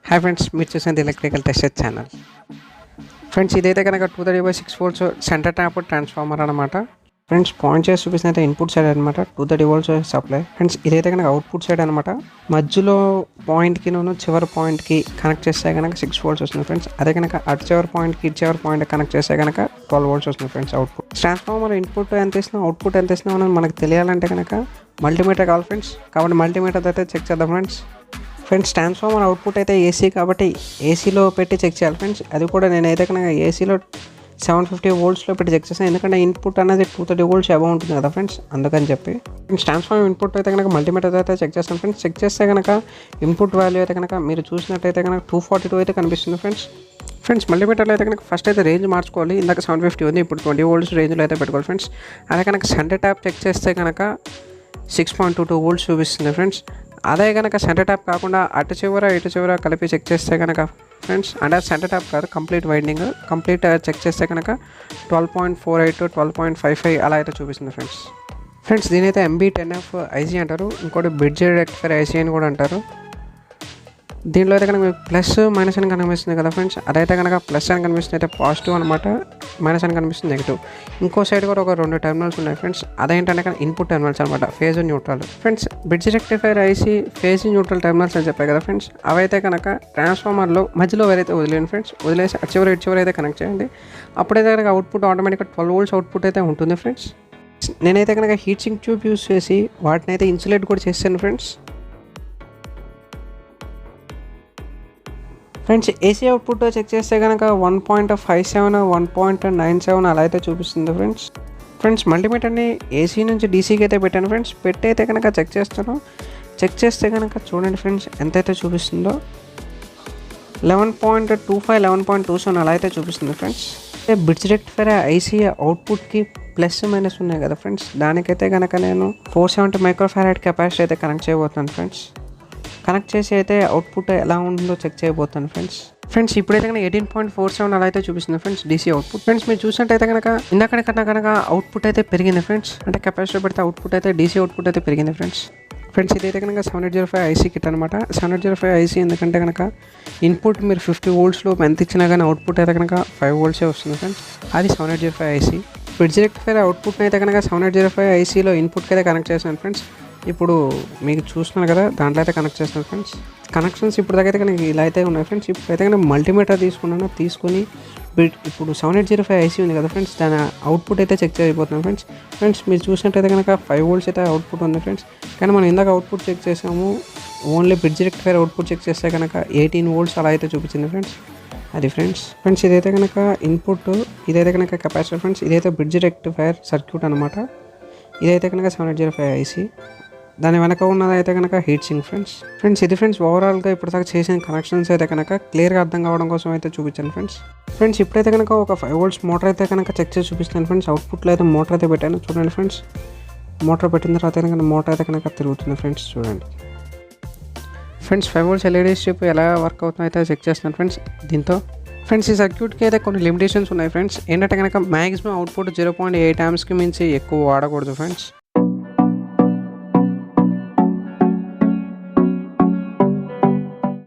Hi friends, మీరు చూసేది electrical test channel. Friends, ఇదైతే కనుక 230/6 volts సెంటర్ ట్యాప్ ట్రాన్స్ఫార్మర్ అనమాట. ఫ్రెండ్స్, పాయింట్ చేసి చూపిస్తే ఇన్పుట్ సైడ్ అనమాట, 230 volts సప్లై. ఫ్రెండ్స్, ఇదైతే కనుక అవుట్పుట్ సైడ్ అనమాట. మధ్యలో పాయింట్కి చివరి పాయింట్కి కనెక్ట్ చేస్తే కనుక 6 volts వస్తుంది ఫ్రెండ్స్. అదే కనుక అటు చివరి పాయింట్కి ఇటు చివరి పాయింట్ కనెక్ట్ చేస్తే కనుక 12 volts వస్తుంది ఫ్రెండ్స్ అవుట్పుట్. ట్రాన్స్ఫార్మర్ ఇన్పుట్ ఎంత ఇస్తున్నాం, అవుట్పుట్ ఎంత ఇస్తున్నాం అని మనకు తెలియాలంటే కనుక మల్టీమీటర్ కావాలి ఫ్రెండ్స్. కాబట్టి మల్టీమీటర్ అయితే చెక్ చేద్దాం ఫ్రెండ్స్. ఫ్రెండ్స్, ట్రాన్స్ఫార్మర్ అవుట్పుట్ అయితే ఏసీ కాబట్టి ఏసీలో పెట్టి చెక్ చేయాలి ఫ్రెండ్స్. అది కూడా నేనైతే కనుక ఏసీలో 750 volts పెట్టి చెక్ చేస్తాను, ఎందుకంటే ఇన్పుట్ అనేది 230 volts అబౌవ్ ఉంటుంది కదా ఫ్రెండ్స్, అందుకని చెప్పి. ఫ్రెండ్స్, ట్రాన్స్ఫార్మర్ ఇన్పుట్ అయితే కనుక మల్టీమీటర్ అయితే చెక్ చేస్తాను ఫ్రెండ్స్. చెక్ చేస్తే కనుక ఇన్పుట్ వాల్యూ అయితే కనుక మీరు చూసినట్టయితే కనుక 242 అయితే కనిపిస్తుంది ఫ్రెండ్స్. ఫ్రెండ్స్, మల్టీమీటర్లో అయితే కనుక ఫస్ట్ అయితే రేంజ్ మార్చుకోవాలి. ఇందాక 750 ఉంది, ఇప్పుడు 20 volts రేంజ్లో అయితే పెట్టుకోవాలి ఫ్రెండ్స్. అదే కనుక సెంటర్ ట్యాప్ చెక్ చేస్తే కనుక 6.22 volts చూపిస్తుంది ఫ్రెండ్స్. అదే కనుక సెంటర్ ట్యాప్ కాకుండా అటు చివర ఇటు చివర కలిపి చెక్ చేస్తే కనుక ఫ్రెండ్స్, అంటే సెంటర్ ట్యాప్ కాదు, కంప్లీట్ వైండింగ్ కంప్లీట్ చెక్ చేస్తే కనుక 12.48 12.55 అలా అయితే చూపిస్తుంది ఫ్రెండ్స్. ఫ్రెండ్స్, దీనైతే MB10F ఐసీ అంటారు, ఇంకోటి బ్రిడ్జ్ రెక్టిఫైర్ ఐసీ అని కూడా అంటారు. దీంట్లో అయితే కనుక ప్లస్ మైనస్ అని కనిపిస్తుంది కదా ఫ్రెండ్స్. అదైతే కనుక ప్లస్ అని కనిపిస్తుంది అయితే పాజిటివ్ అనమాట, మైనస్ అని కనిపిస్తుంది నెగిటివ్. ఇంకో సైడ్ కూడా ఒక 2 టెర్మినల్స్ ఉన్నాయి ఫ్రెండ్స్. అదేంటంటే కనుక ఇన్పుట్ టెర్మినల్స్ అనమాట, phase neutral. Friends, bridge rectifier IC phase neutral terminals అని చెప్పాయి కదా ఫ్రెండ్స్. అవైతే కనుక ట్రాన్స్ఫార్మర్లో మధ్యలో వేరైతే వదిలేయండి ఫ్రెండ్స్. వదిలేసి అటు చివరి ఇటు చివరి అయితే కనెక్ట్ చేయండి. అప్పుడైతే కనుక అవుట్పుట్ ఆటోమేటిక్గా 12 volts అవుట్పుట్ అయితే ఉంటుంది ఫ్రెండ్స్. నేనైతే కనుక హీట్ సింక్ ట్యూబ్ యూస్ చేసి వాటిని అయితే ఇన్సులేట్ కూడా చేస్తాను friends. Friends, AC output check చేస్తే కనుక 1.57 1.97 అలా అయితే చూపిస్తుంది ఫ్రెండ్స్. ఫ్రెండ్స్, మల్టీమీటర్ని ఏసీ నుంచి డీసీకి అయితే పెట్టాను ఫ్రెండ్స్. పెట్టి అయితే కనుక చెక్ చేస్తాను. చెక్ చేస్తే కనుక చూడండి ఫ్రెండ్స్ ఎంతైతే చూపిస్తుందో 11.25 11.27 అలా అయితే చూపిస్తుంది ఫ్రెండ్స్. బ్రిడ్జ్ రెక్టిఫైర్ ఐసీ అవుట్పుట్కి ప్లస్ మైనస్ ఉన్నాయి కదా ఫ్రెండ్స్. దానికైతే కనుక నేను 470 మైక్రోఫారడ్ కెపాసిటీ అయితే కనెక్ట్ చేయబోతున్నాను ఫ్రెండ్స్. కనెక్ట్ చేసి అయితే అవుట్పుట్ ఎలా ఉంటుందో చెక్ చేయబోతాను ఫ్రెండ్స్. ఫ్రెండ్స్, ఇప్పుడైతే కనుక 18.47 అలా అయితే చూపిస్తుంది ఫ్రెండ్స్ డీసీ అవుట్పుట్. ఫ్రెండ్స్, మీరు చూసినట్టయితే కనుక ఇందాకన్నా కనుక అవుట్పుట్ అయితే పెరిగింది ఫ్రెండ్స్. అంటే కెపాసిటర్ పెడితే అవుట్పుట్ అయితే డీసీ అవుట్పుట్ అయితే పెరిగింది ఫ్రెండ్స్. ఫ్రెండ్స్, ఇదైతే కనుక 7805 ఐసీ కిట్ అనమాట. 7805 ఐసీ ఎందుకంటే కనుక ఇన్పుట్ మీరు 50 volts ఎంత ఇచ్చినా కానీ అవుట్పుట్ అయితే కనుక 5 volts వస్తుంది ఫ్రెండ్స్. అది 7805 ఐసీ. బ్రిడ్జ్ రెక్టిఫైర్ అవుట్పుట్ని అయితే కనుక 7805 ఐసీలో ఇన్పుట్కి అయితే కనెక్ట్ చేశాను ఫ్రెండ్స్. ఇప్పుడు మీకు చూస్తున్నాను కదా, దాంట్లో అయితే కనెక్ట్ చేస్తున్నాను ఫ్రెండ్స్. కనెక్షన్స్ ఇప్పుడు దాకా అయితే కనుక ఇలా అయితే ఉన్నాయి ఫ్రెండ్స్. ఇప్పుడైతే కనుక మల్టీమీటర్ తీసుకొని ఇప్పుడు 7805 ఐసీ ఉంది కదా ఫ్రెండ్స్, దాని అవుట్పుట్ అయితే చెక్ చేయబోతున్నాం ఫ్రెండ్స్. ఫ్రెండ్స్, మీరు చూసినట్టయితే కనుక 5 volts అయితే అవుట్పుట్ ఉంది ఫ్రెండ్స్. కానీ మనం ఇందాక అవుట్పుట్ చెక్ చేసాము, only bridge rectifier output check చేస్తే కనుక 18 volts అలా అయితే చూపించింది ఫ్రెండ్స్. అది ఫ్రెండ్స్. ఇదైతే కనుక ఇన్పుట్, ఇదైతే కనుక కెపాసిటర్ ఫ్రెండ్స్. ఇదైతే బ్రిడ్జ్ రెక్టిఫైర్ సర్క్యూట్ అనమాట. ఇదైతే కనుక 7805 ఐసీ. దాని వెనక ఉన్నది అయితే కనుక హీట్ సింక్ ఫ్రెండ్స్. ఇది ఫ్రెండ్స్ ఓవరాల్గా ఇప్పుడు దాకా చేసిన కనెక్షన్స్ అయితే కనుక క్లియర్గా అర్థం కావడం కోసం అయితే చూపించాను ఫ్రెండ్స్. ఇప్పుడైతే కనుక ఒక 5 volts మోటార్ అయితే కనుక చెక్ చేసి చూపిస్తాను ఫ్రెండ్స్. అవుట్పుట్లో అయితే మోటార్ అయితే పెట్టాను చూడండి ఫ్రెండ్స్. మోటార్ పెట్టిన తర్వాత కనుక మోటార్ అయితే కనుక తిరుగుతుంది ఫ్రెండ్స్, చూడండి ఫ్రెండ్స్. 5 volts ఎల్ఈడి స్ట్రిప్ ఎలా వర్క్ అవుతుందో అయితే చెక్ చేస్తున్నాను ఫ్రెండ్స్ దీంతో. ఫ్రెండ్స్, ఈ సర్క్యూట్కి అయితే కొన్ని లిమిటేషన్స్ ఉన్నాయి ఫ్రెండ్స్. ఏంటంటే కనుక మ్యాక్సిమం అవుట్పుట్ 0.8 amps మించి ఎక్కువ వాడకూడదు ఫ్రెండ్స్.